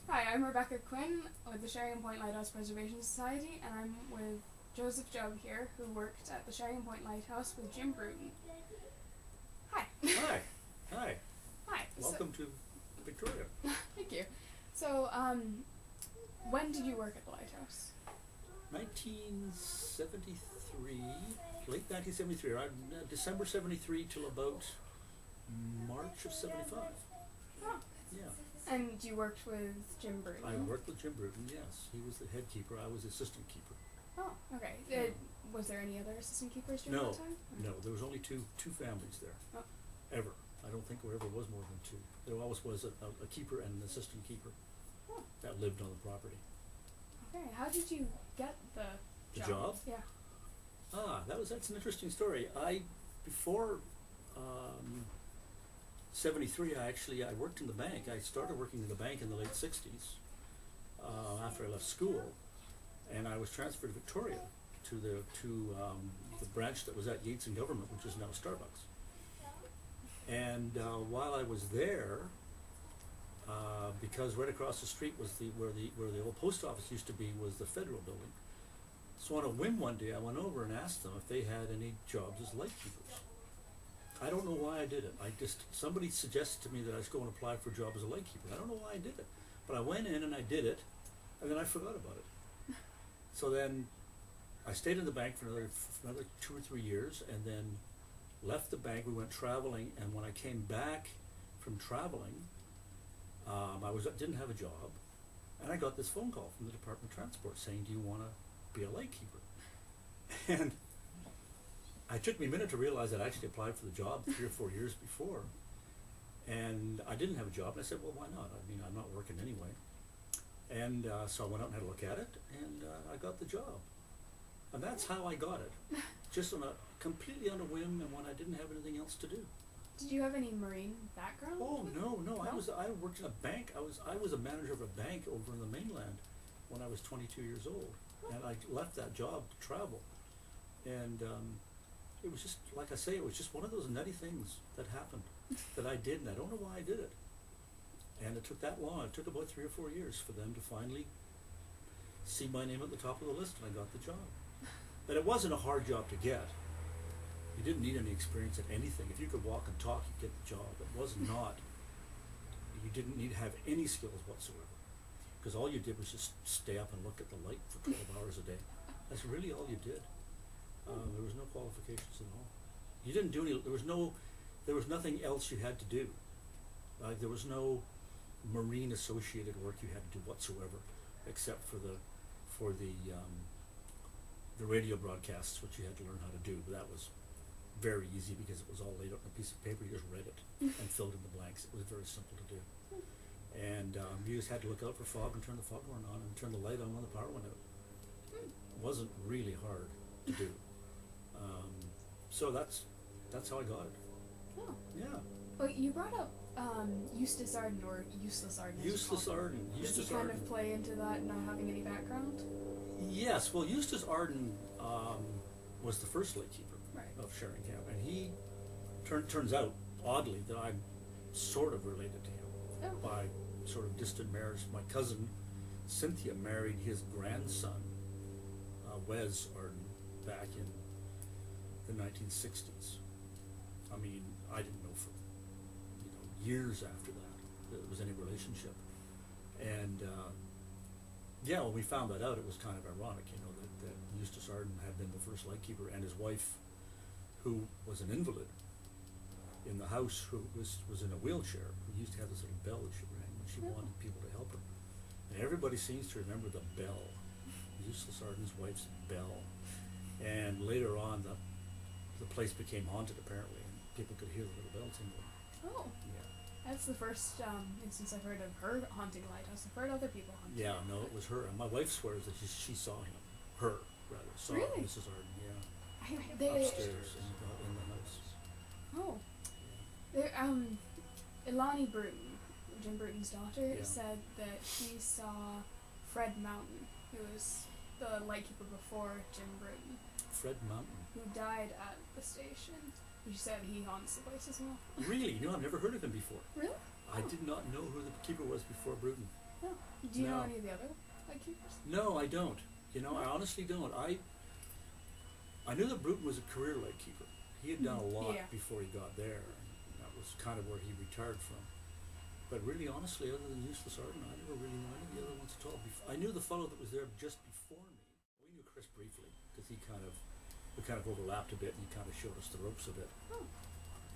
Hi, I'm Rebecca Quinn with the Sheringham Point Lighthouse Preservation Society, and I'm with Joseph Jubb here, who worked at the Sheringham Point Lighthouse with Jim Bruton. Hi. Hi. Hi. Hi. Welcome to Victoria. Thank you. So, when did you work at the lighthouse? 1973, late 1973, December 73 till about March of 75. Oh. Yeah. And you worked with Jim Bruton? I worked with Jim Bruton, yes. He was the head keeper, I was the assistant keeper. Oh, okay. Was there any other assistant keepers during that time? No, there was only two families there. Oh. Ever. I don't think there ever was more than two. There always was a keeper and an assistant keeper that lived on the property. Okay, how did you get the job? Yeah. That's an interesting story. Before 73, I worked in the bank. I started working in the bank in the late 60s after I left school, and I was transferred to Victoria to the branch that was at Yates and Government, which is now Starbucks. And while I was there, because right across the street was where the old post office used to be was the federal building. So on a whim one day I went over and asked them if they had any jobs as light keepers. I don't know why I did it. Somebody suggested to me that I should go and apply for a job as a light keeper. I don't know why I did it. But I went in and I did it, and then I forgot about it. So then I stayed in the bank for another 2 or 3 years, and then left the bank. We went traveling, and when I came back from traveling, I didn't have a job, and I got this phone call from the Department of Transport saying, "Do you want to be a light keeper?" And it took me a minute to realize I'd actually applied for the job 3 or 4 years before, and I didn't have a job. And I said, "Well, why not? I mean, I'm not working anyway." And so I went out and had a look at it, and I got the job. And that's how I got it, just completely on a whim, and when I didn't have anything else to do. Did you have any marine background? Oh no. I worked in a bank. I was a manager of a bank over in the mainland when I was 22 years old, and I left that job to travel. And it was just, like I say, it was just one of those nutty things that happened that I did, and I don't know why I did it. And it took that long. It took about 3 or 4 years for them to finally see my name at the top of the list, and I got the job. But it wasn't a hard job to get. You didn't need any experience at anything. If you could walk and talk, you'd get the job. It was not. You didn't need to have any skills whatsoever, because all you did was just stay up and look at the light for 12 hours a day. That's really all you did. There was no qualifications at all. You didn't do any. There was nothing else you had to do. There was no marine associated work you had to do whatsoever, except for the radio broadcasts, which you had to learn how to do. But that was very easy because it was all laid out on a piece of paper. You just read it and filled in the blanks. It was very simple to do. And you just had to look out for fog and turn the foghorn on and turn the light on when the power went out. It wasn't really hard to do. So that's how I got it. Oh. Yeah. Well, you brought up Eustace Arden, or Useless Arden. Eustace Arden. Does he kind of play into that, not having any background? Yes. Well, Eustace Arden was the first light keeper of Sheringham, and he turns out, oddly, that I'm sort of related to him by sort of distant marriage. My cousin Cynthia married his grandson, Wes Arden, back in the 1960s. I mean, I didn't know for years after that there was any relationship, and when we found that out, it was kind of ironic, that Eustace Arden had been the first light keeper, and his wife, who was an invalid in the house, who was in a wheelchair, who used to have this little bell that she rang when she wanted people to help her. And everybody seems to remember the bell, Eustace Arden's wife's bell. And later on, the place became haunted, apparently, and people could hear the little bell tingling. Oh. Yeah. That's the first instance I've heard of her haunting a lighthouse. I've heard other people haunting. Yeah, no, it was her. And my wife swears that she saw him. Her, rather. Saw really? Mrs. Arden, yeah. Upstairs in the house. Oh. Ilani Bruton, Jim Bruton's daughter, said that she saw Fred Mountain, who was the lightkeeper before Jim Bruton. Fred Mountain? Who died at the station. She said he haunts the place as well. Really? I've never heard of him before. Really? I did not know who the keeper was before Bruton. No. Do you know No. any of the other lightkeepers? No, I don't. You know, I honestly don't. I knew that Bruton was a career lightkeeper. He had done a lot Yeah. before he got there, and that was kind of where he retired from. But really, honestly, other than Eustace Arden, I never really knew any of the other ones at all. I knew the fellow that was there just before me. We knew Chris briefly, because we kind of overlapped a bit, and he kind of showed us the ropes a bit. Oh.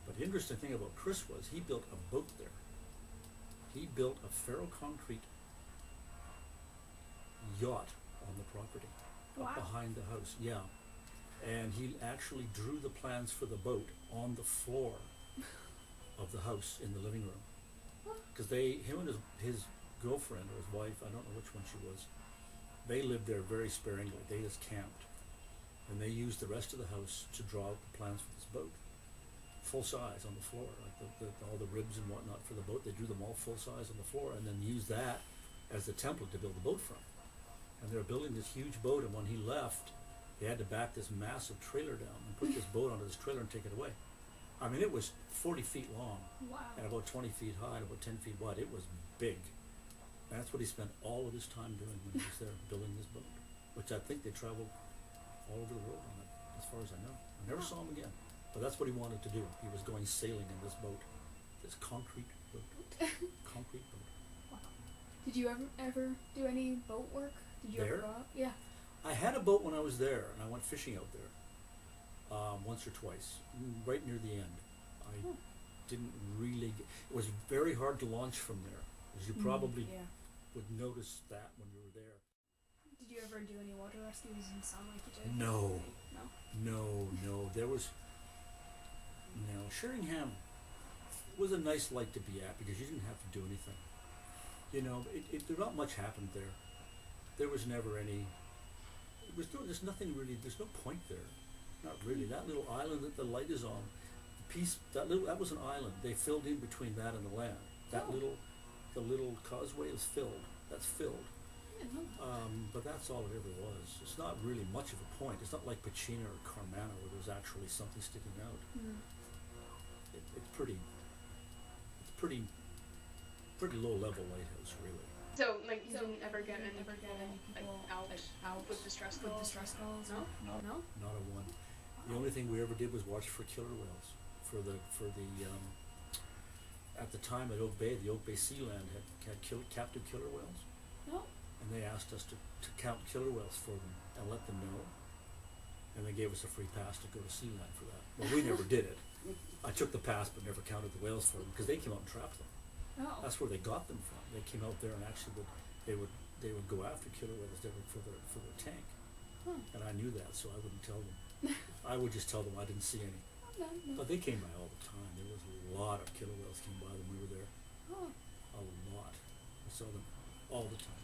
But the interesting thing about Chris was he built a boat there. He built a ferroconcrete yacht on the property, up behind the house. Yeah. And he actually drew the plans for the boat on the floor of the house in the living room. Because him and his girlfriend or his wife, I don't know which one she was, they lived there very sparingly. They just camped. And they used the rest of the house to draw out the plans for this boat. Full size on the floor, like all the ribs and whatnot for the boat. They drew them all full size on the floor and then used that as the template to build the boat from. And they were building this huge boat, and when he left, they had to back this massive trailer down and put this boat onto this trailer and take it away. I mean, it was 40 feet long and about 20 feet high and about 10 feet wide. It was big. And that's what he spent all of his time doing when he was there building this boat, which I think they traveled all over the world on it, as far as I know. I never saw him again. But that's what he wanted to do. He was going sailing in this boat, this concrete boat. Concrete boat. Wow. Did you ever do any boat work? Did you ever There? go out? Yeah. I had a boat when I was there, and I went fishing out there once or twice, right near the end. I didn't really it was very hard to launch from there, as you probably would notice that when you were there. Did you ever do any water rescues in some like you did? No. No? There was no. Sheringham was a nice light to be at because you didn't have to do anything. You know, there not much happened there. There was never any. There's nothing really. There's no point there. Not really. That little island that the light is on, that was an island. They filled in between that and the land. The little causeway is filled. That's filled. But that's all it ever was. It's not really much of a point. It's not like Pacina or Carmana where there's actually something sticking out. It's pretty low level lighthouse, really. So, like, you didn't ever get any people out with distress calls? No? Not a one. The only thing we ever did was watch for killer whales. At the time at Oak Bay, the Oak Bay Sealand had captive killer whales. No? And they asked us to count killer whales for them and let them know. And they gave us a free pass to go to Sealand for that. Well, we never did it. I took the pass but never counted the whales for them because they came out and trapped them. Oh. That's where they got them from. They came out there and actually they would go after killer whales for their tank. And I knew that, so I wouldn't tell them. I would just tell them I didn't see any. No. But they came by all the time. There was a lot of killer whales came by when we were there. Oh. A lot. I saw them all the time.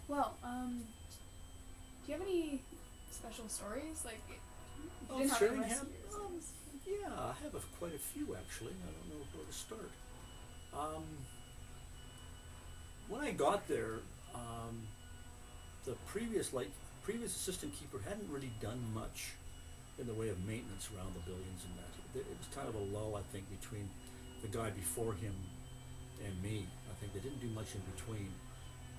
Well, do you have any special stories? Like, you Oh, didn't have Sheringham? rescues. Yeah, I have quite a few actually. I don't know where to start. When I got there, the previous assistant keeper hadn't really done much in the way of maintenance around the buildings and that. It was kind of a lull, I think, between the guy before him and me. I think they didn't do much in between.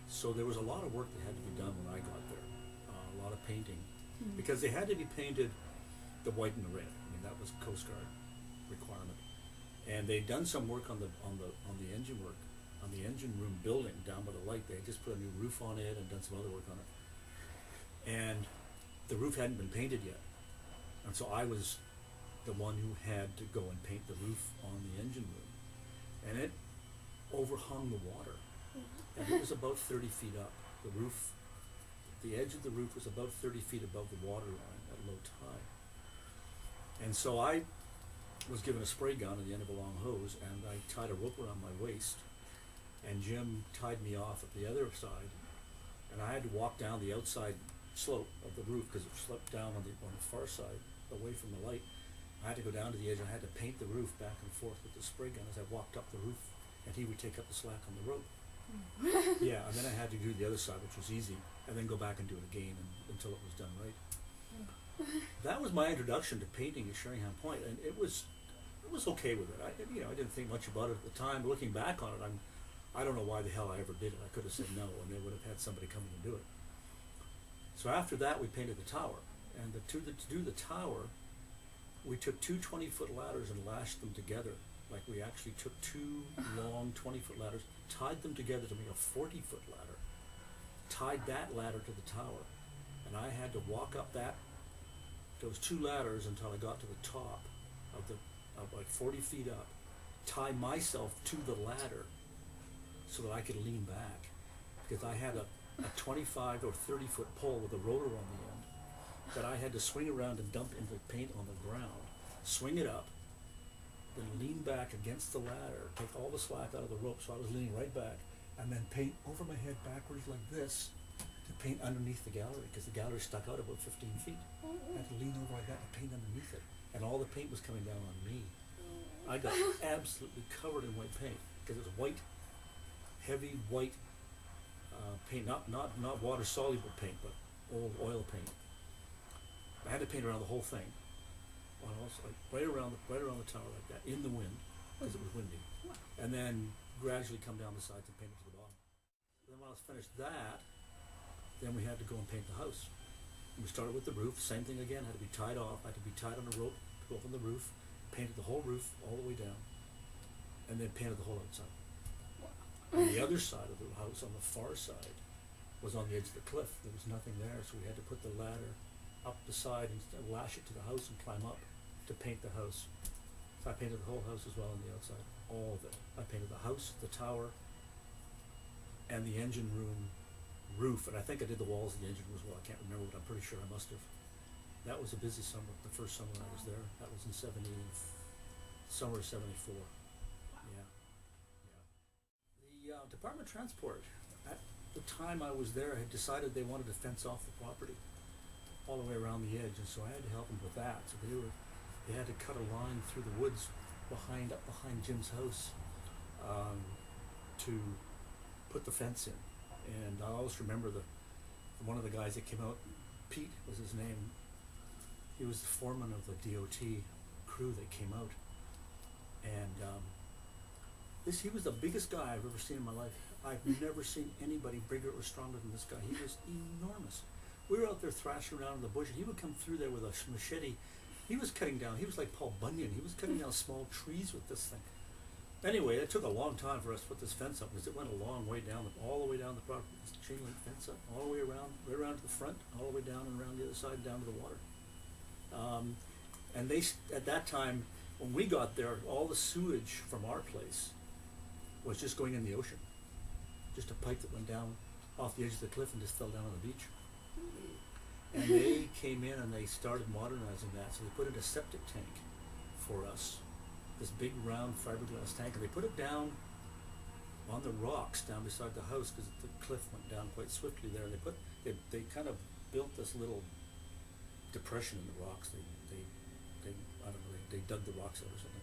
So there was a lot of work that had to be done when I got there. A lot of painting. Because they had to be painted the white and the red. I mean, that was Coast Guard requirement. And they'd done some work on the engine work, on the engine room building down by the light. They had just put a new roof on it and done some other work on it. And the roof hadn't been painted yet. And so I was the one who had to go and paint the roof on the engine room. And it overhung the water. And it was about 30 feet up. The edge of the roof was about 30 feet above the water line at low tide. And so I was given a spray gun at the end of a long hose, and I tied a rope around my waist, and Jim tied me off at the other side, and I had to walk down the outside slope of the roof because it sloped down on the far side, away from the light. I had to go down to the edge, and I had to paint the roof back and forth with the spray gun as I walked up the roof, and he would take up the slack on the rope. Yeah, and then I had to do the other side, which was easy, and then go back and do it again until it was done right. That was my introduction to painting at Sheringham Point, and it was okay with it. I didn't think much about it at the time. Looking back on it, I don't know why the hell I ever did it. I could have said no, and they would have had somebody come in and do it. So after that, we painted the tower. And to do the tower, we took two 20-foot ladders and lashed them together. Like we actually took two long 20-foot ladders, tied them together to make a 40-foot ladder, tied that ladder to the tower. And I had to walk up those two ladders until I got to the top of like 40 feet up, tie myself to the ladder so that I could lean back. Because I had a 25 or 30-foot pole with a rotor on the end that I had to swing around and dump into paint on the ground, swing it up, then lean back against the ladder, take all the slack out of the rope, so I was leaning right back, and then paint over my head backwards like this to paint underneath the gallery, because the gallery stuck out about 15 feet. I had to lean over like that to paint underneath it, and all the paint was coming down on me. I got absolutely covered in white paint, because it was white, heavy white paint, not water-soluble paint, but oil paint. I had to paint around the whole thing, like right around the tower like that, in the wind, because it was windy, and then gradually come down the sides and paint it to the bottom. Then when I was finished that, then we had to go and paint the house. And we started with the roof, same thing again, had to be tied off, had to be tied on a rope to go up on the roof, painted the whole roof all the way down, and then painted the whole outside. On the other side of the house, on the far side, was on the edge of the cliff. There was nothing there, so we had to put the ladder up the side and lash it to the house and climb up to paint the house. So I painted the whole house as well on the outside, all of it. I painted the house, the tower, and the engine room roof, and I think I did the walls of the engine room as well. I can't remember, but I'm pretty sure I must have. That was a busy summer, the first summer I was there. That was in summer of 74. Yeah. The Department of Transport, at the time I was there, had decided they wanted to fence off the property all the way around the edge, and so I had to help them with that. So they had to cut a line through the woods up behind Jim's house to put the fence in. And I always remember one of the guys that came out, Pete was his name. He was the foreman of the DOT crew that came out, and he was the biggest guy I've ever seen in my life. I've never seen anybody bigger or stronger than this guy. He was enormous. We were out there thrashing around in the bush, and he would come through there with a machete. He was cutting down, he was like Paul Bunyan, he was cutting down small trees with this thing. Anyway, it took a long time for us to put this fence up, because it went a long way down, all the way down the property, this chain link fence up, all the way around, right around to the front, all the way down and around the other side, down to the water. And at that time, when we got there, all the sewage from our place was just going in the ocean. Just a pipe that went down off the edge of the cliff and just fell down on the beach. And they came in and they started modernizing that. So they put in a septic tank for us, this big round fiberglass tank, and they put it down on the rocks down beside the house, because the cliff went down quite swiftly there. And they kind of built this little depression in the rocks. They dug the rocks out or something.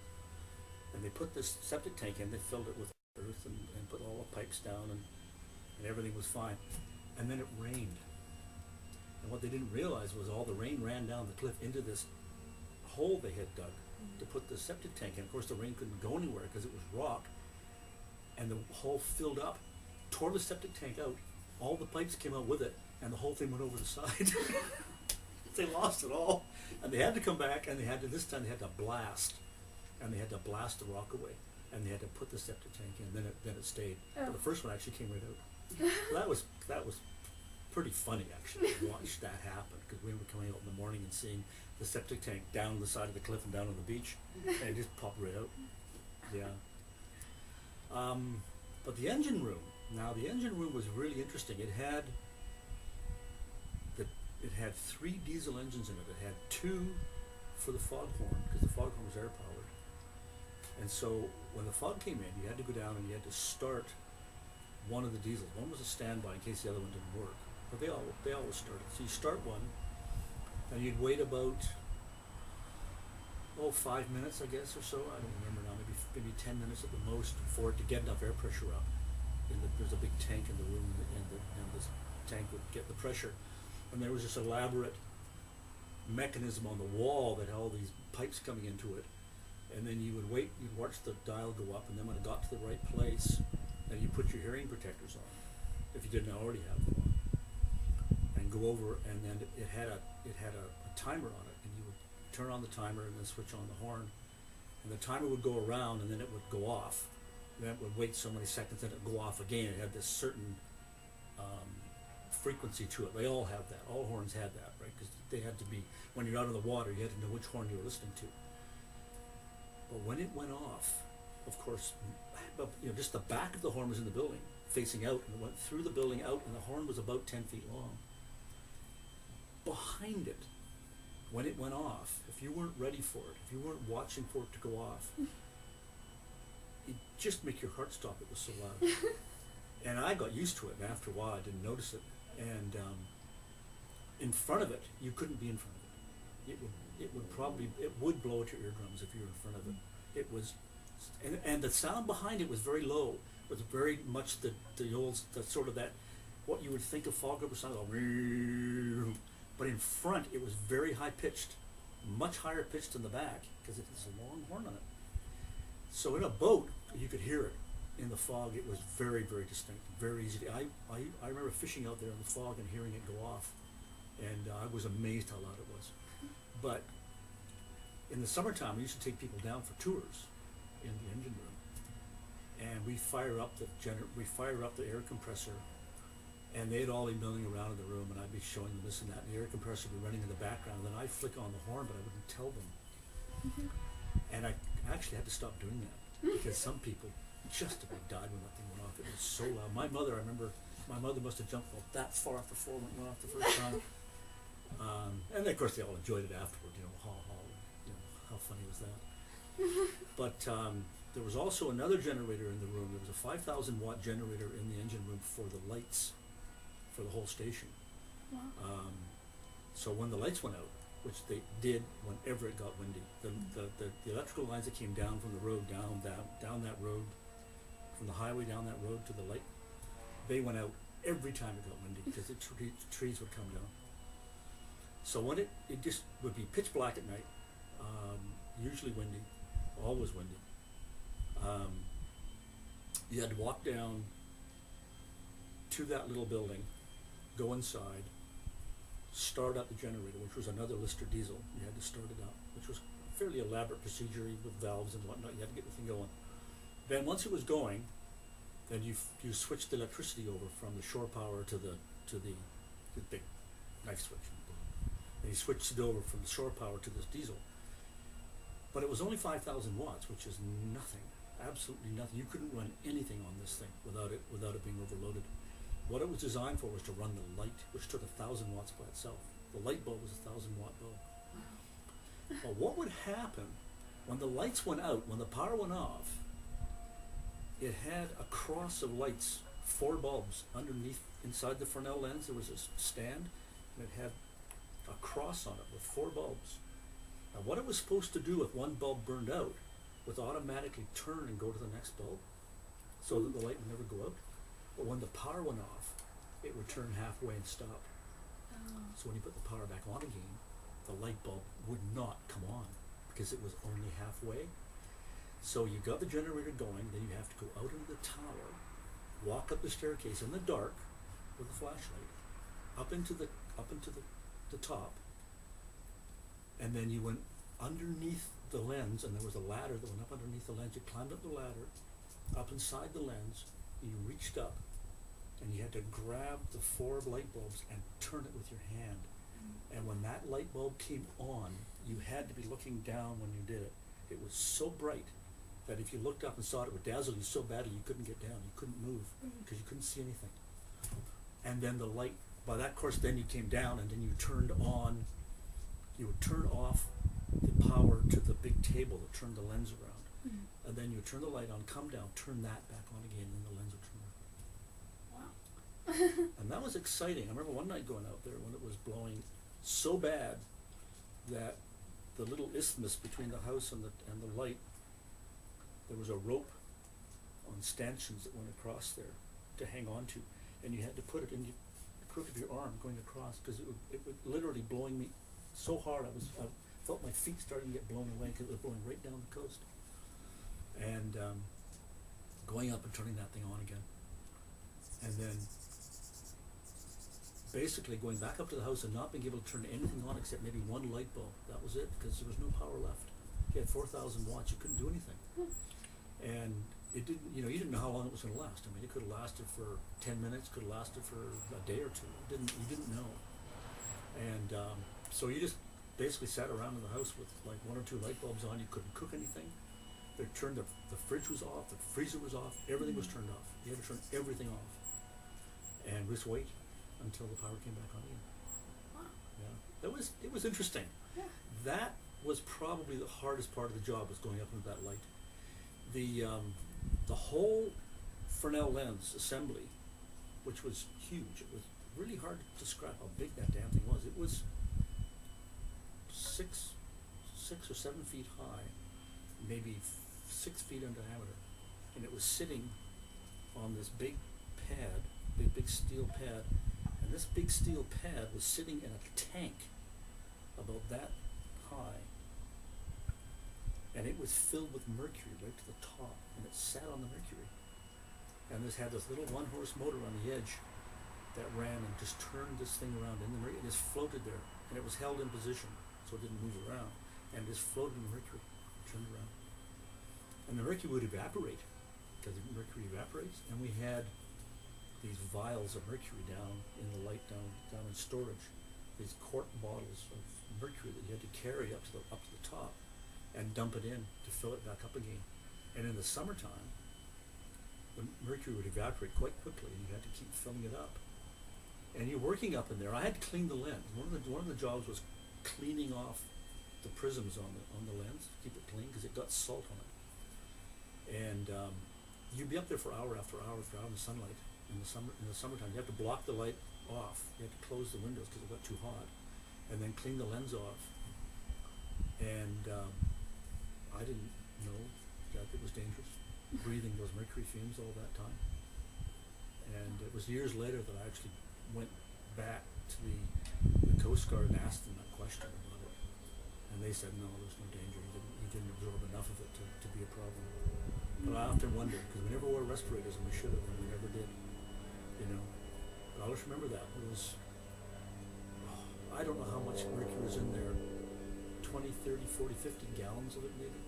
And they put this septic tank in, they filled it with earth and put all the pipes down, and everything was fine. And then it rained. And what they didn't realize was all the rain ran down the cliff into this hole they had dug to put the septic tank in. Of course, the rain couldn't go anywhere because it was rock, and the hole filled up, tore the septic tank out, all the pipes came out with it, and the whole thing went over the side. They lost it all, and they had to come back, and this time they had to blast, and they had to blast the rock away, and they had to put the septic tank in, and then it stayed. But the first one actually came right out. So that was pretty funny, actually, to watch that happen, because we were coming out in the morning and seeing the septic tank down the side of the cliff and down on the beach, and it just popped right out. Yeah. But the engine room was really interesting. It had 3 diesel engines in it. It had 2 for the foghorn, because the foghorn was air powered. And so when the fog came in, you had to go down and you had to start one of the diesels. One was a standby in case the other one didn't work. But they always started. So you start one, and you'd wait about 5 minutes, I guess, or so. I don't remember now. Maybe 10 minutes at the most for it to get enough air pressure up. There's a big tank in the room, and this tank would get the pressure. And there was this elaborate mechanism on the wall that had all these pipes coming into it. And then you would wait, you'd watch the dial go up, and then when it got to the right place, and you put your hearing protectors on, if you didn't already have them on, and go over, and then it had a timer on it, and you would turn on the timer and then switch on the horn, and the timer would go around, and then it would go off. And then it would wait so many seconds, then it would go off again. It had this certain frequency to it. They all have that. All horns had that, right? Because they had to be, when you're out of the water, you had to know which horn you were listening to. But when it went off, of course, just the back of the horn was in the building, facing out, and it went through the building out, and the horn was about 10 feet long. Behind it, when it went off, if you weren't ready for it, if you weren't watching for it to go off, it'd just make your heart stop. It was so loud. And I got used to it, and after a while I didn't notice it. And in front of it, you couldn't be in front of it. It would blow at your eardrums if you were in front of it. It was, and the sound behind it was very low. It was very much the sort of that, what you would think of fog over sound, like, but in front it was very high pitched, much higher pitched than the back, because it has a long horn on it. So in a boat, you could hear it. In the fog, it was very, very distinct, very easy. I remember fishing out there in the fog and hearing it go off, and I was amazed how loud it was. But in the summertime, we used to take people down for tours in the engine room, and we fire up the air compressor, and they'd all be milling around in the room, and I'd be showing them this and that, and the air compressor would be running in the background, and then I'd flick on the horn, but I wouldn't tell them. And I actually had to stop doing that, because some people just about died when that thing went off. It was so loud. My mother must have jumped that far off the floor when it went off the first time. And of course they all enjoyed it afterward, how funny was that? But there was also another generator in the room. There was a 5,000 watt generator in the engine room for the lights, for the whole station. Wow. So when the lights went out, which they did whenever it got windy, the electrical lines that came down from the road, down that road, from the highway down that road to the light, they went out every time it got windy, because the trees would come down. So when it just would be pitch black at night, usually windy, always windy. You had to walk down to that little building, go inside, start up the generator, which was another Lister diesel. You had to start it up, which was a fairly elaborate procedure with valves and whatnot. You had to get the thing going. Then once it was going, then you switched the electricity over from the shore power to the big knife switch. And you switched it over from the shore power to this diesel. But it was only 5,000 watts, which is nothing, absolutely nothing. You couldn't run anything on this thing without it being overloaded. What it was designed for was to run the light, which took 1,000 watts by itself. The light bulb was a 1,000 watt bulb. Well, what would happen when the lights went out, when the power went off? It had a cross of lights, 4 bulbs underneath, inside the Fresnel lens. There was a stand, and it had a cross on it with 4 bulbs. Now, what it was supposed to do if one bulb burned out was automatically turn and go to the next bulb, so that the light would never go out. But when the power went off, it would turn halfway and stop. So when you put the power back on again, the light bulb would not come on, because it was only halfway. So you got the generator going, then you have to go out into the tower, walk up the staircase in the dark with a flashlight, up into the top, and then you went underneath the lens, and there was a ladder that went up underneath the lens. You climbed up the ladder, up inside the lens, you reached up, and you had to grab the 4 light bulbs and turn it with your hand. And when that light bulb came on, you had to be looking down when you did it. It was so bright that if you looked up and saw it, it would dazzle you so badly you couldn't get down, you couldn't move, because you couldn't see anything. And then the light, by that course, then you came down, and then you would turn off the power to the big table that turned the lens around. And then you would turn the light on, come down, turn that back on again, and the lens would turn around. Wow. And that was exciting. I remember one night going out there when it was blowing so bad that the little isthmus between the house and the light, there was a rope on stanchions that went across there to hang on to, and you had to put it in the crook of your arm going across, because it would literally blowing me so hard. I felt my feet starting to get blown away, because it was blowing right down the coast. And going up and turning that thing on again, and then basically going back up to the house and not being able to turn anything on except maybe one light bulb. That was it, because there was no power left. You had 4,000 watts, you couldn't do anything. And it didn't, you didn't know how long it was going to last. I mean, it could have lasted for 10 minutes, could have lasted for a day or two. You didn't know. And so you just basically sat around in the house with like 1 or 2 light bulbs on. You couldn't cook anything. They turned the fridge was off, the freezer was off, everything was turned off. You had to turn everything off. And just wait until the power came back on again. Wow. Yeah, it was interesting. Yeah. That was probably the hardest part of the job, was going up into that light. The whole Fresnel lens assembly, which was huge, it was really hard to describe how big that damn thing was. It was 6 or 7 feet high, maybe 6 feet in diameter, and it was sitting on this big pad, big steel pad, and this big steel pad was sitting in a tank about that high, and it was filled with mercury right to the top, and it sat on the mercury, and this had this little 1-horse motor on the edge that ran and just turned this thing around in the mercury. It just floated there, and it was held in position so it didn't move around, and just floated in the mercury, turned around, and the mercury would evaporate, because the mercury evaporates, and we had these vials of mercury down in the light, down in storage, these quart bottles of mercury that you had to carry up to the top and dump it in to fill it back up again. And in the summertime, the mercury would evaporate quite quickly, and you had to keep filling it up. And you're working up in there. I had to clean the lens. One of the jobs was cleaning off the prisms on the lens to keep it clean, because it got salt on it. And you'd be up there for hour after hour after hour in the sunlight. In the summertime, you have to block the light off. You have to close the windows because it got too hot, and then clean the lens off. And I didn't know that it was dangerous, breathing those mercury fumes all that time. And it was years later that I actually went back to the Coast Guard and asked them that question about it. And they said, no, there's no danger. You didn't absorb enough of it to be a problem. But I often wonder, because we never wore respirators, and we should have, and we never did. But I always remember that. It was, I don't know how much mercury was in there, 20, 30, 40, 50 gallons of it maybe.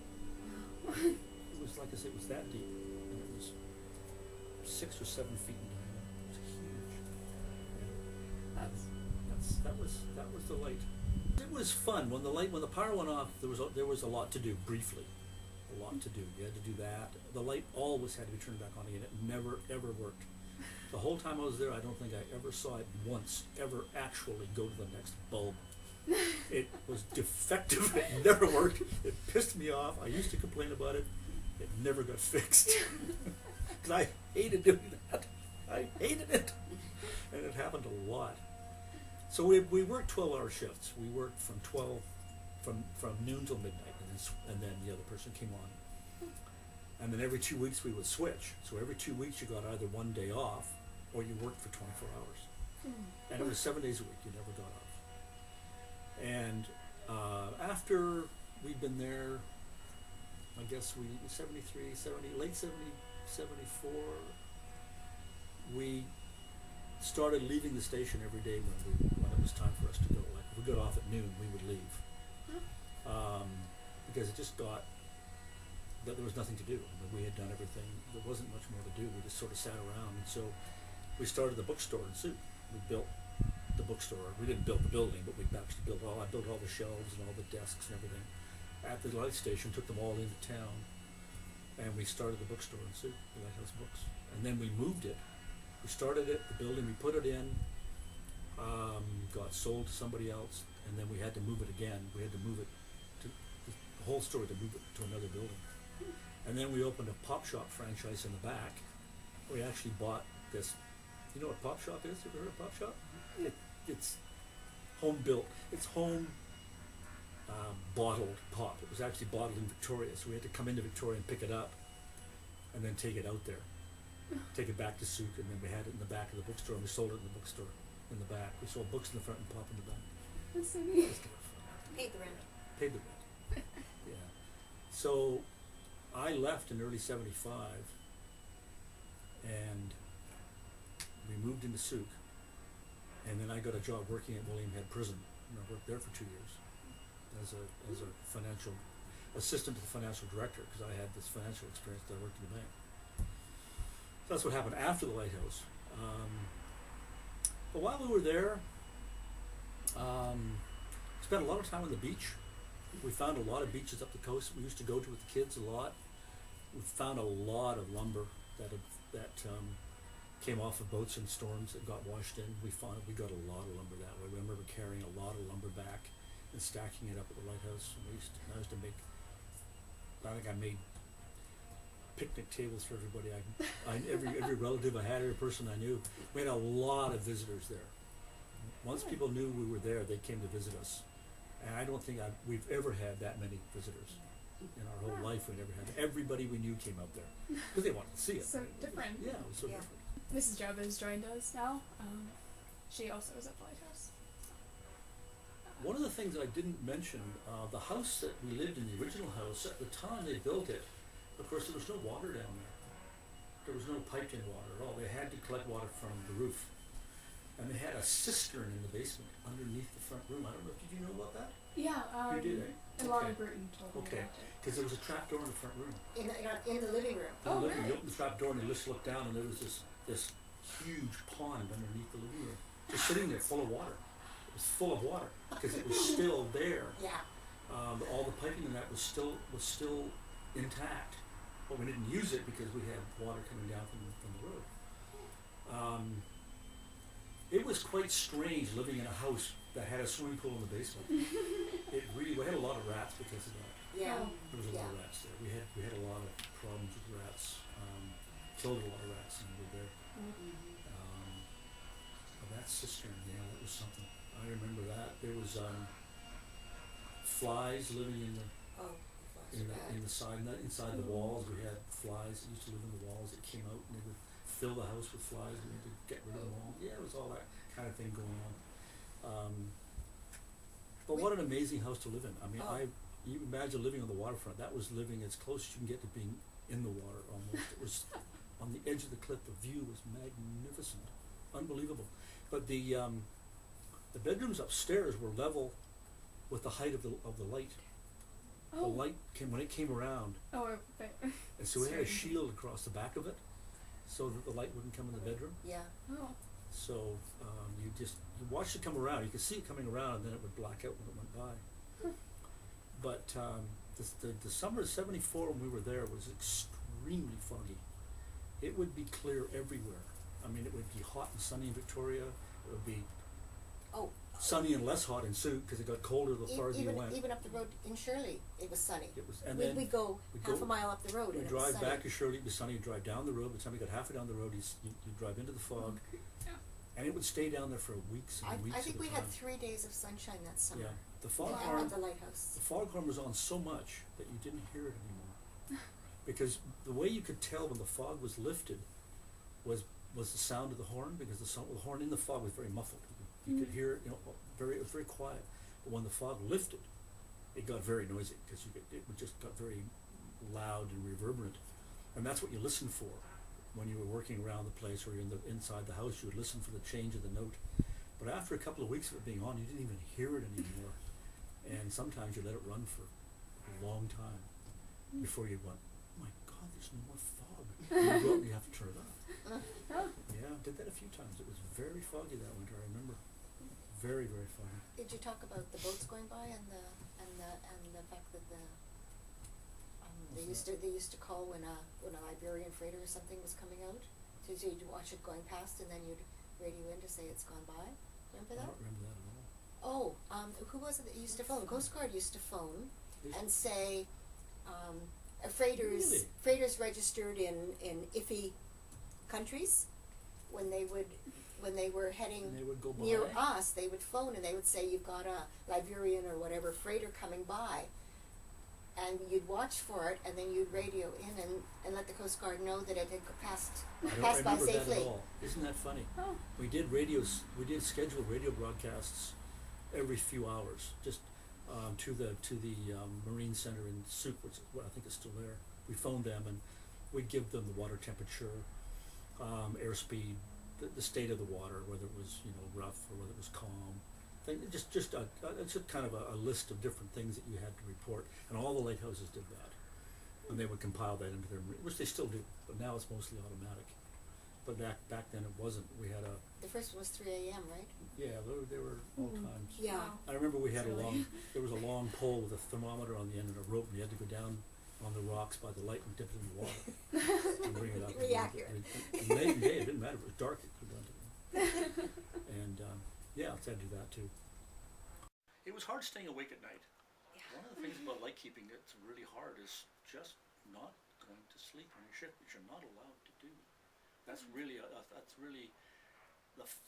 It was, like I said, it was that deep, and it was 6 or 7 feet in diameter. It was huge. Yeah. That was the light. It was fun. When the power went off, there was a lot to do, briefly. A lot to do. You had to do that. The light always had to be turned back on again. It never, ever worked. The whole time I was there, I don't think I ever saw it once ever actually go to the next bulb. It was defective. It never worked. It pissed me off. I used to complain about it. It never got fixed. Because I hated doing that. I hated it. And it happened a lot. So we worked 12-hour shifts. We worked from noon till midnight, and then the other person came on. And then every 2 weeks we would switch. So every 2 weeks you got either 1 day off, or you worked for 24 hours. And it was 7 days a week. You never got off. And after we'd been there, I guess late 74, we started leaving the station every day when it was time for us to go. Like if we got off at noon, we would leave. Because it just got that there was nothing to do. I mean, we had done everything. There wasn't much more to do. We just sort of sat around. And so we started the bookstore in Sioux. We built the bookstore. We didn't build the building, but we actually I built all the shelves and all the desks and everything at the light station, took them all into town, and we started the bookstore in Sioux, the Lighthouse Books. And then we moved it. We started it, the building, we put it in, got sold to somebody else, and then we had to move it again. We had to move it to the whole store, to move it to another building. And then we opened a Pop Shop franchise in the back. We actually bought this. You know what Pop Shop is? Have you heard of Pop Shop? It's home built. It's home bottled pop. It was actually bottled in Victoria, so we had to come into Victoria and pick it up, and then take it out there, take it back to Souk, and then we had it in the back of the bookstore, and we sold it in the bookstore in the back. We sold books in the front and pop in the back. That's so neat. It was kind of fun. Paid the rent. Paid the rent. Yeah. So I left in early 75, and we moved into Souk, and then I got a job working at William Head Prison, and I worked there for 2 years as a financial assistant to the financial director, because I had this financial experience that I worked in the bank. So that's what happened after the lighthouse. But while we were there, spent a lot of time on the beach. We found a lot of beaches up the coast we used to go to with the kids a lot. We found a lot of lumber that came off of boats in storms that got washed in. We got a lot of lumber that way. I remember carrying a lot of lumber back and stacking it up at the lighthouse. And I used to make, I think I made picnic tables for everybody. Every relative I had, every person I knew. We had a lot of visitors there. Once people knew we were there, they came to visit us. And I don't think we've ever had that many visitors in our whole life. We never had. Everybody we knew came out there because they wanted to see it. So different. Yeah, it was so different. Mrs. Jubb has joined us now. She also is at the lighthouse. One of the things I didn't mention, the house that we lived in, the original house, at the time they built it, of course there was no water down there. There was no piped in water at all. They had to collect water from the roof. And they had a cistern in the basement underneath the front room. I don't know, did you know about that? Yeah. You did, eh? Ilana Bruton told me Okay, about it. because there was a trap door in the front room. In the living room. Oh, You really? opened the trap door and you just looked down and there was this huge pond underneath the living room, just sitting there full of water. It was full of water because it was still there. Yeah. All the piping in that was still intact, but we didn't use it because we had water coming down from the road. It was quite strange living in a house that had a swimming pool in the basement. We had a lot of rats because of that. Yeah. There was a lot of rats there. We had a lot of problems with rats. Killed a lot of rats when we were there. But that cistern, yeah, that was something. I remember that. There was flies living in the inside the walls. We had flies that used to live in the walls that came out and they would fill the house with flies and we had to get rid of them all. Yeah, it was all that kind of thing going on. But what an amazing house to live in. I mean, you imagine living on the waterfront. That was living as close as you can get to being in the water almost. It was on the edge of the cliff. The view was magnificent, unbelievable. But the bedrooms upstairs were level with the height of the light. The light when it came around. Oh, okay. And so we had a shield across the back of it, so that the light wouldn't come in the bedroom. Yeah. Oh. So you watched it come around. You could see it coming around, and then it would black out when it went by. But the summer of '74 when we were there was extremely foggy. It would be clear everywhere. I mean, it would be hot and sunny in Victoria. It would be sunny and less hot in Souk because it got colder the farther you went. Even up the road in Shirley, it was sunny. It was, and then we'd go half a mile up the road. We'd drive back to Shirley, it was sunny. You'd drive down the road. By the time you got halfway down the road, you'd drive into the fog. Yeah. And it would stay down there for weeks and weeks. I think at a we time. had 3 days of sunshine that summer. Yeah, the foghorn at the lighthouse. The foghorn was on so much that you didn't hear it anymore, because the way you could tell when the fog was lifted was the sound of the horn, because the horn in the fog was very muffled. You could hear it, it was very quiet. But when the fog lifted, it got very noisy because it just got very loud and reverberant, and that's what you listened for. When you were working around the place or you're inside the house, you would listen for the change of the note. But after a couple of weeks of it being on, you didn't even hear it anymore. And sometimes you let it run for a long time before you went, oh my God, there's no more fog. And you go out and you have to turn it off. Yeah, I did that a few times. It was very foggy that winter, I remember. Very, very foggy. Did you talk about the boats going by and the fact that they used to call when a Liberian freighter or something was coming out? So you'd watch it going past and then you'd radio in to say it's gone by. Remember that? I don't remember that at all. Who was it that used to phone? Coast Guard used to phone and say freighters registered in iffy countries when they were heading near us, they would phone and they would say you've got a Liberian or whatever freighter coming by, and you'd watch for it and then you'd radio in and let the Coast Guard know that it had passed by safely. I don't remember that at all. Isn't that funny? Oh. We did scheduled radio broadcasts every few hours, just to the Marine Center in Souk, which I think is still there. We phoned them and we'd give them the water temperature, airspeed, the state of the water, whether it was rough or whether it was calm. It's just kind of a list of different things that you had to report, and all the lighthouses did that, and they would compile that into their, which they still do, but now it's mostly automatic. But back then it wasn't. We had a. The first one was 3 a.m., right? Yeah, there were all times. Yeah. I remember we had there was a long pole with a thermometer on the end and a rope, and you had to go down on the rocks by the light and dip it in the water and bring it up. Really accurate. And late in the day, it didn't matter if it was dark, it could go down to it. And yeah, I had to do that too. It was hard staying awake at night. Yeah. One of the things about light keeping that's really hard is just not going to sleep on your shift, which you're not allowed to do. That's really a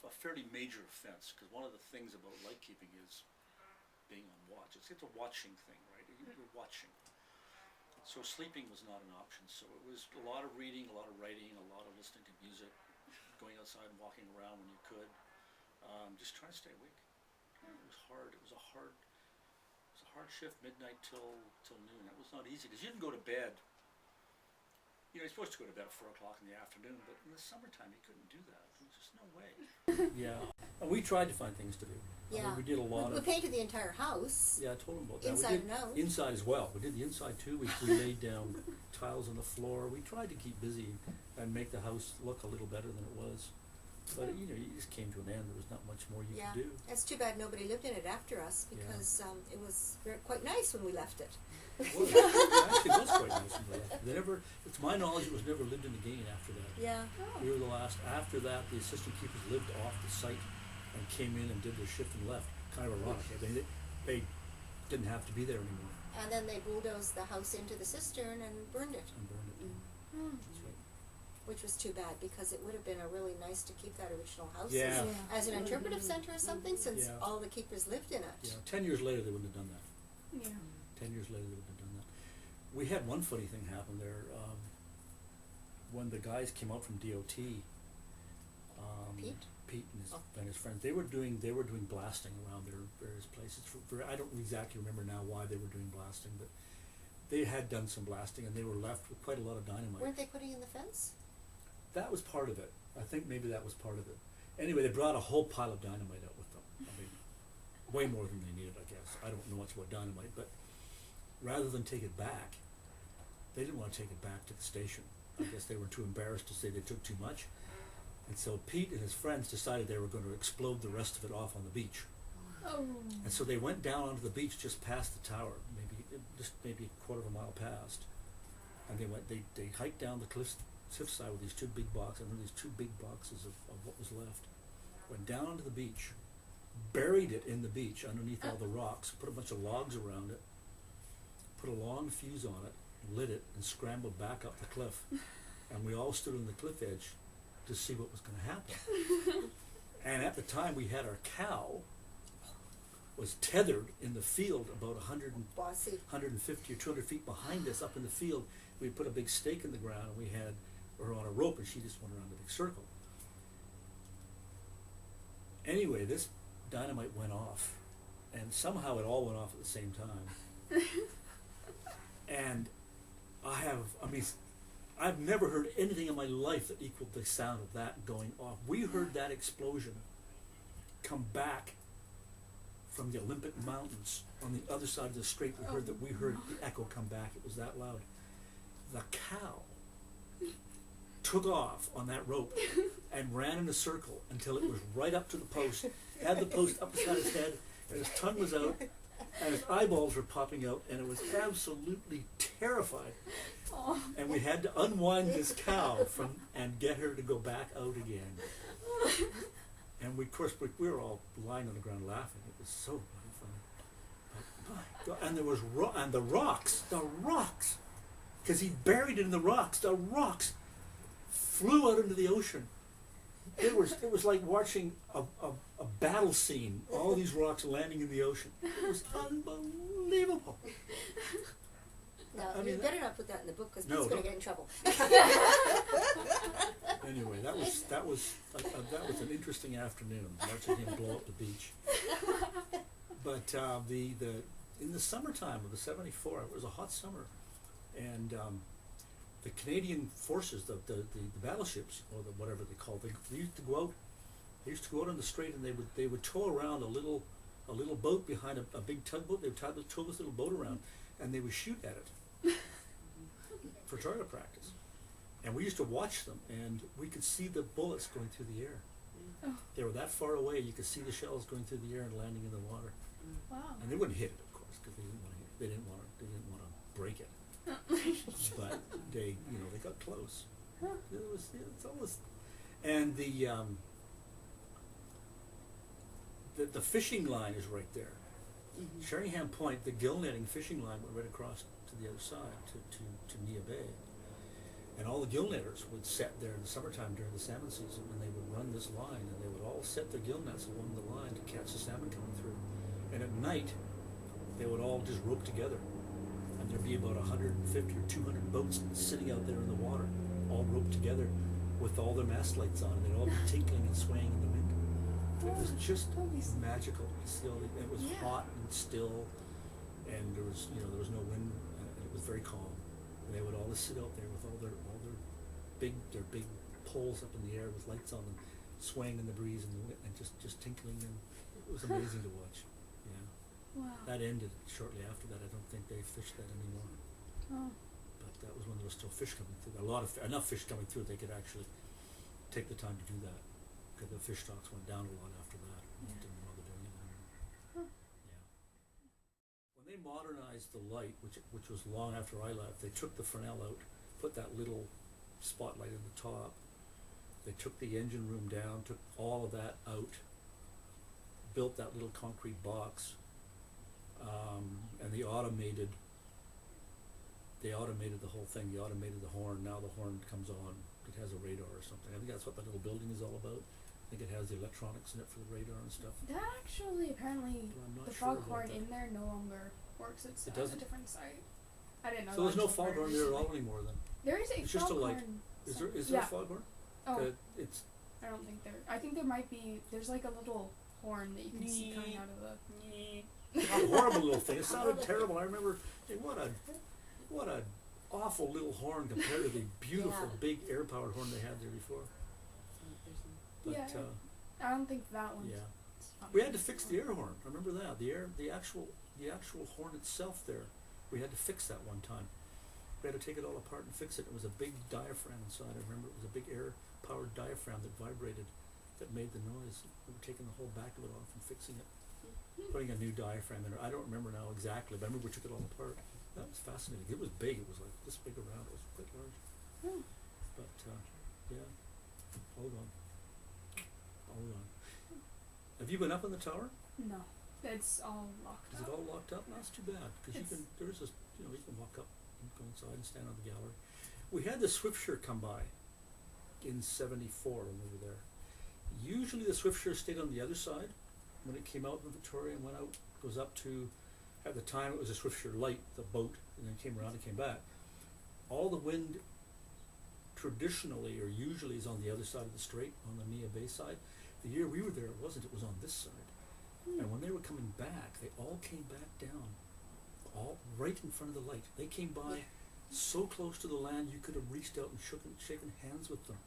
fairly major offense, because one of the things about light keeping is being on watch. It's a watching thing, right? You're watching. So sleeping was not an option. So it was a lot of reading, a lot of writing, a lot of listening to music, going outside and walking around when you could, just trying to stay awake. It was hard. It was a hard shift, midnight till noon. That was not easy, because you didn't go to bed. You're supposed to go to bed at 4 o'clock in the afternoon, but in the summertime you couldn't do that. There was just no way. Yeah, and we tried to find things to do. Yeah. We did a lot we painted the entire house. Yeah, I told them about that. Inside and out. Inside as well. We did the inside too. We laid down tiles on the floor. We tried to keep busy and make the house look a little better than it was. But you just came to an end. There was not much more you could do. It's too bad nobody lived in it after us, because it was quite nice when we left it. It actually was quite nice when we left. It's my knowledge, it was never lived in again after that. Yeah. We were the last. After that, the assistant keepers lived off the site and came in and did their shift and left. Kind of ironic. They didn't have to be there anymore. And then they bulldozed the house into the cistern and burned it. That's right. Which was too bad, because it would have been really nice to keep that original house as an interpretive center or something, since all the keepers lived in it. Yeah, 10 years later they wouldn't have done that. Yeah. 10 years later they wouldn't have done that. We had one funny thing happen there. When the guys came out from DOT, Pete and his friends, they were doing blasting around their various places. I don't exactly remember now why they were doing blasting, but they had done some blasting, and they were left with quite a lot of dynamite. Weren't they putting in the fence? That was part of it. I think maybe that was part of it. Anyway, they brought a whole pile of dynamite out with them. I mean, way more than they needed, I guess. I don't know much about dynamite, but rather than take it back, they didn't want to take it back to the station. I guess they were too embarrassed to say they took too much. And so Pete and his friends decided they were going to explode the rest of it off on the beach. Oh. And so they went down onto the beach just past the tower, maybe a quarter of a mile past. And they hiked down the cliffside with these two big boxes, and these two big boxes of what was left. Went down onto the beach, buried it in the beach underneath all the rocks, put a bunch of logs around it, put a long fuse on it, lit it, and scrambled back up the cliff. And we all stood on the cliff edge to see what was going to happen. And at the time, we had our cow was tethered in the field about 150 or 200 feet behind us up in the field. We put a big stake in the ground, and we had her on a rope, and she just went around the big circle. Anyway, this dynamite went off, and somehow it all went off at the same time. And I've never heard anything in my life that equaled the sound of that going off. We heard that explosion come back from the Olympic Mountains on the other side of the strait. We heard the echo come back. It was that loud. The cow took off on that rope and ran in a circle until it was right up to the post, had the post up beside his head, and his tongue was out, and his eyeballs were popping out, and it was absolutely terrified. Oh. And we had to unwind this cow and get her to go back out again. And we were all lying on the ground laughing. It was so funny. But my God. And there was the rocks, because he buried it in the rocks. The rocks flew out into the ocean. It was like watching a battle scene. All these rocks landing in the ocean. It was unbelievable. No, you better not put that in the book, because Pete's going to get in trouble. Anyway, that was an interesting afternoon, watching him blow up the beach. But in the summertime of the '74, it was a hot summer, and the Canadian forces, the battleships, or whatever they call them, they used to go out. They used to go out on the strait, and they would tow around a little boat behind a big tugboat. They would tow this little boat around, and they would shoot at it for target practice. And we used to watch them, and we could see the bullets going through the air. Oh. They were that far away, you could see the shells going through the air and landing in the water. Wow. And they wouldn't hit it, of course, because they didn't want to break it. But they got close. Huh. It's almost, and the fishing line is right there. Mm-hmm. Sheringham Point, the gill netting fishing line went right across to the other side, to Nia Bay. And all the gill netters would set there in the summertime during the salmon season, and they would run this line, and they would all set their gill nets along the line to catch the salmon coming through. And at night, they would all just rope together, and there'd be about 150 or 200 boats sitting out there in the water, all roped together with all their mast lights on, and they'd all be tinkling and swaying in the wind. It was just magical to see all it was hot and still, and there was no wind, and it was very calm. And they would all just sit out there with all their big poles up in the air with lights on them, swaying in the breeze and just tinkling, and it was amazing to watch. Yeah. Wow. That ended shortly after that. I don't think they fished that anymore. Oh. But that was when there was still fish coming through. Enough fish coming through they could actually take the time to do that. Because the fish stocks went down a lot after that. Yeah. Didn't bother doing it anymore. Huh. Yeah. When they modernized the light, which was long after I left, they took the Fresnel out, put that little spotlight in the top. They took the engine room down, took all of that out, built that little concrete box, and they automated the whole thing. They automated the horn. Now the horn comes on. It has a radar or something. I think that's what that little building is all about. I think it has the electronics in it for the radar and stuff. That actually, apparently, But I'm not the sure foghorn about that. in there no longer works. It's It at a doesn't? different site. I didn't know. So there's that no until foghorn very there at all recently. anymore then? There is a It's just a light. foghorn. Is there a Yeah. foghorn? Oh, It's I don't think there. I think there might be. There's like a little horn that you can see coming out of the. a horrible little thing. It sounded terrible. I remember thinking, what a awful little horn compared to the beautiful big air powered horn they had there before. But Yeah. I don't think that one's. yeah. We had to fix the air horn. I remember that. The actual horn itself there, we had to fix that one time. We had to take it all apart and fix it. It was a big diaphragm inside. I remember it was a big air powered diaphragm that vibrated, that made the noise. We were taking the whole back of it off and fixing it, putting a new diaphragm in it. I don't remember now exactly, but I remember we took it all apart. That was fascinating. It was big. It was like this big around. It was quite large. Hmm. But yeah, hold on. Have you been up in the tower? No, it's all locked Is up. it all locked up? No, that's too bad, because It's- there's this, you can walk up and go inside and stand on the gallery. We had the Swiftsure come by in '74 when we were there. Usually the Swiftsure stayed on the other side when it came out from Victoria and went out, goes up to, at the time it was a Swiftsure Light, the boat, and then came around and came back. All the wind traditionally or usually is on the other side of the strait, on the Nia Bay side. The year we were there, it wasn't, it was on this side. And when they were coming back, they all came back down, all right in front of the light. They came by so close to the land you could have reached out and shaken hands with them.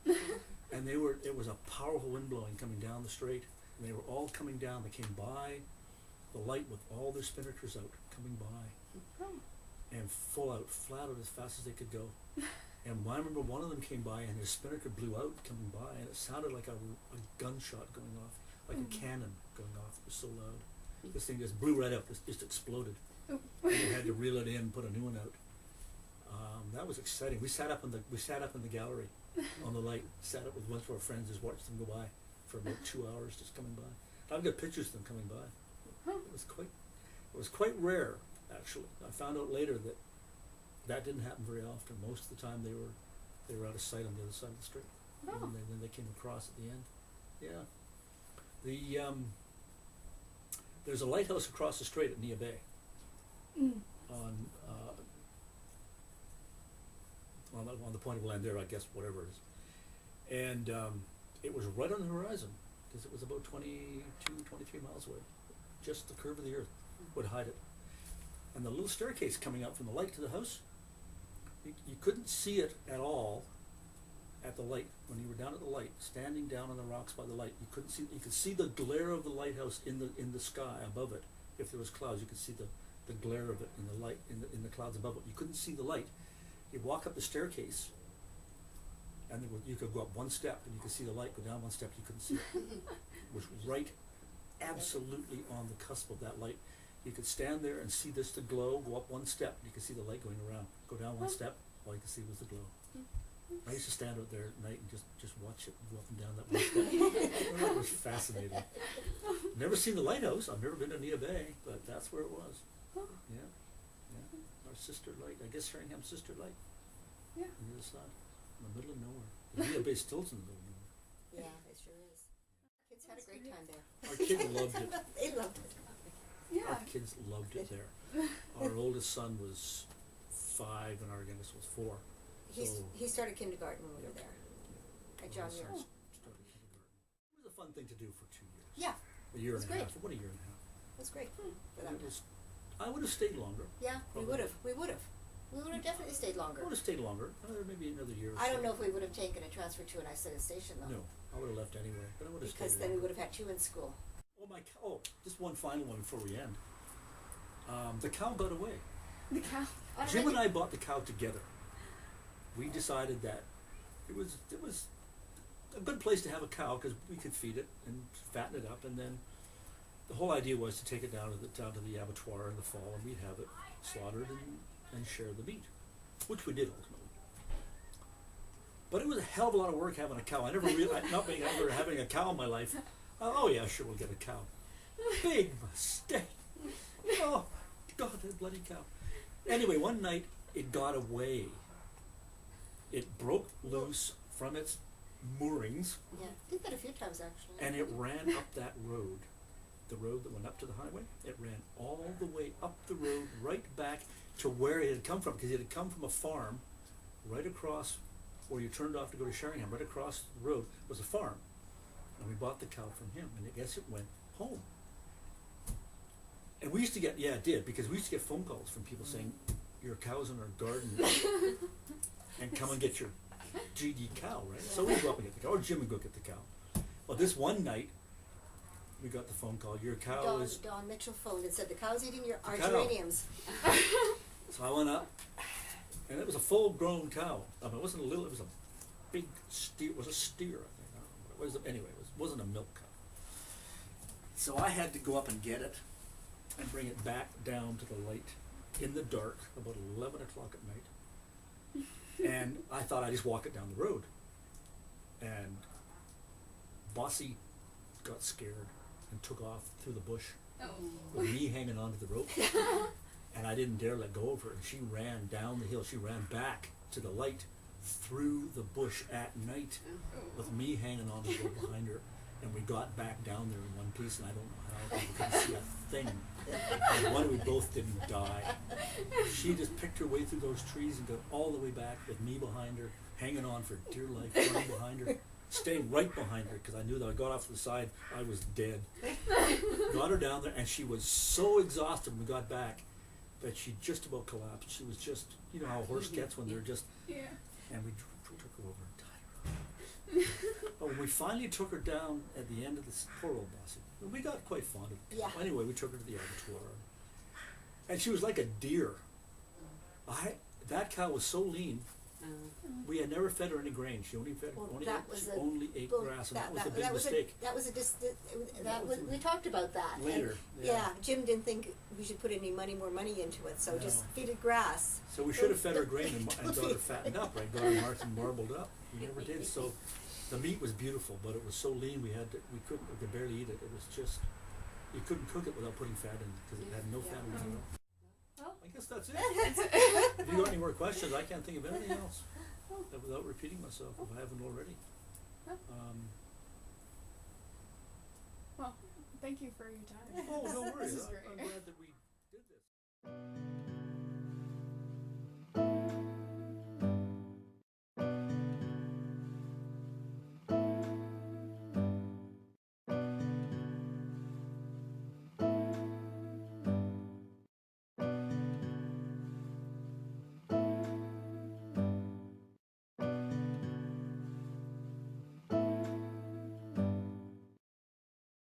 And it was a powerful wind blowing coming down the strait, and they were all coming down. They came by the light with all their spinnakers out, coming by, Oh. and full out, flat out as fast as they could go. And I remember one of them came by and his spinnaker blew out coming by, and it sounded like a gunshot going off, like a cannon going off. It was so loud. This thing just blew right up, just exploded. Oh. And we had to reel it in, put a new one out. That was exciting. We sat up in the gallery on the light, sat up with a bunch of our friends, just watched them go by for about 2 hours, just coming by. I've got pictures of them coming by. Huh. It was quite rare, actually. I found out later that didn't happen very often. Most of the time they were out of sight on the other side of the street. Oh. And then they came across at the end. Yeah. There's a lighthouse across the strait at Nia Bay on the point of land there, I guess, whatever it is. And it was right on the horizon, because it was about 22, 23 miles away. Just the curve of the earth would hide it. And the little staircase coming up from the light to the house You couldn't see it at all at the light. When you were down at the light, standing down on the rocks by the light, you couldn't see. You could see the glare of the lighthouse in the sky above it. If there was clouds, you could see the glare of it in the light in the clouds above it. You couldn't see the light. You'd walk up the staircase, and you could go up one step, and you could see the light. Go down one step, you couldn't see it. It was right, absolutely on the cusp of that light. You could stand there and see this the glow. Go up one step, and you could see the light going around. Go down one step, all you could see was the glow. I used to stand out there at night and just watch it go up and down that one step. It was fascinating. Never seen the lighthouse. I've never been to Nia Bay, but that's where it was. Yeah. Our sister light. I guess Sheringham's sister light. Yeah. On the other side, in the middle of nowhere. The Nia Bay still's in the middle of nowhere. Yeah, it sure is. Kids had a great time there. Our kids loved it. They loved it. Yeah. Our kids loved it there. Our oldest son was 5 and our youngest was 4. He started kindergarten when we were there at John Muir. Started kindergarten. It was a fun thing to do for 2 years. Yeah, A year and a great. half. What a year and a half. it was great for that It time. was, I would have stayed longer. Yeah, we would have. We would have definitely stayed I longer. would have stayed longer. Maybe another year or so. I don't know if we would have taken a transfer to an isolated station though. No, I would have left anyway, but I would have Because stayed then we longer. would have had 2 in school. Just one final one before we end. The cow got away. The cow. Jim and I bought the cow together. We decided that it was a good place to have a cow because we could feed it and fatten it up, and then the whole idea was to take it down to the abattoir in the fall, and we'd have it slaughtered and share the meat, which we did ultimately. But it was a hell of a lot of work having a cow. I never realized, not being ever having a cow in my life. Oh yeah, sure, we'll get a cow. Big mistake. Oh God, that bloody cow. Anyway, one night it got away. It broke loose from its moorings, Yeah, did that a few times actually. and it ran up that road, the road that went up to the highway. It ran all the way up the road, right back to where it had come from, because it had come from a farm right across where you turned off to go to Sheringham. Right across the road was a farm, and we bought the cow from him, and I guess it went home. And we used to get, it did, because we used to get phone calls from people saying, your cow's in our garden, and come and get your GD cow, right? So we'd go up and get the cow, or Jim would go get the cow. Well, this one night, we got the phone call, your cow is... Don Mitchell phoned and said, the cow's eating our cow. geraniums. So I went up, and it was a full-grown cow. I mean, it wasn't a little, it was a big steer, it was a steer, I think. I don't know what it was. Anyway, it wasn't a milk cow. So I had to go up and get it and bring it back down to the light in the dark, about 11 o'clock at night. And I thought I'd just walk it down the road. And Bossy got scared and took off through the bush with me hanging onto the rope. And I didn't dare let go of her. And she ran down the hill. She ran back to the light through the bush at night with me hanging on the rope behind her. And we got back down there in one piece, and I don't know how, we couldn't see a thing. And one, we both didn't die. She just picked her way through those trees and got all the way back with me behind her, hanging on for dear life, running behind her, staying right behind her, because I knew that I got off to the side, I was dead. Got her down there, and she was so exhausted when we got back that she just about collapsed. She was just, you know how a horse gets when they're just... Yeah. And we took her over and tied her up. But when we finally took her down at the end of this, poor old Bossy, we got quite fond of her. Yeah. Anyway, we took her to the abattoir, and she was like a deer. That cow was so lean. We had never fed her any grain. She only fed, only ate grass, and that was a big mistake. We talked about that. Later, And, yeah. Jim didn't think we should put more money into it, so just feed it grass. So we should have fed her grain and got her fattened up, right? Got her marked and marbled up. We never did. So the meat was beautiful, but it was so lean we could barely eat it. It was just, you couldn't cook it without putting fat in it because it had no fat in it. Well, I guess that's it. If you got any more questions, I can't think of anything else without repeating myself if I haven't already. well, thank you for your time. Oh, no worries. This is great. I'm glad that we did this.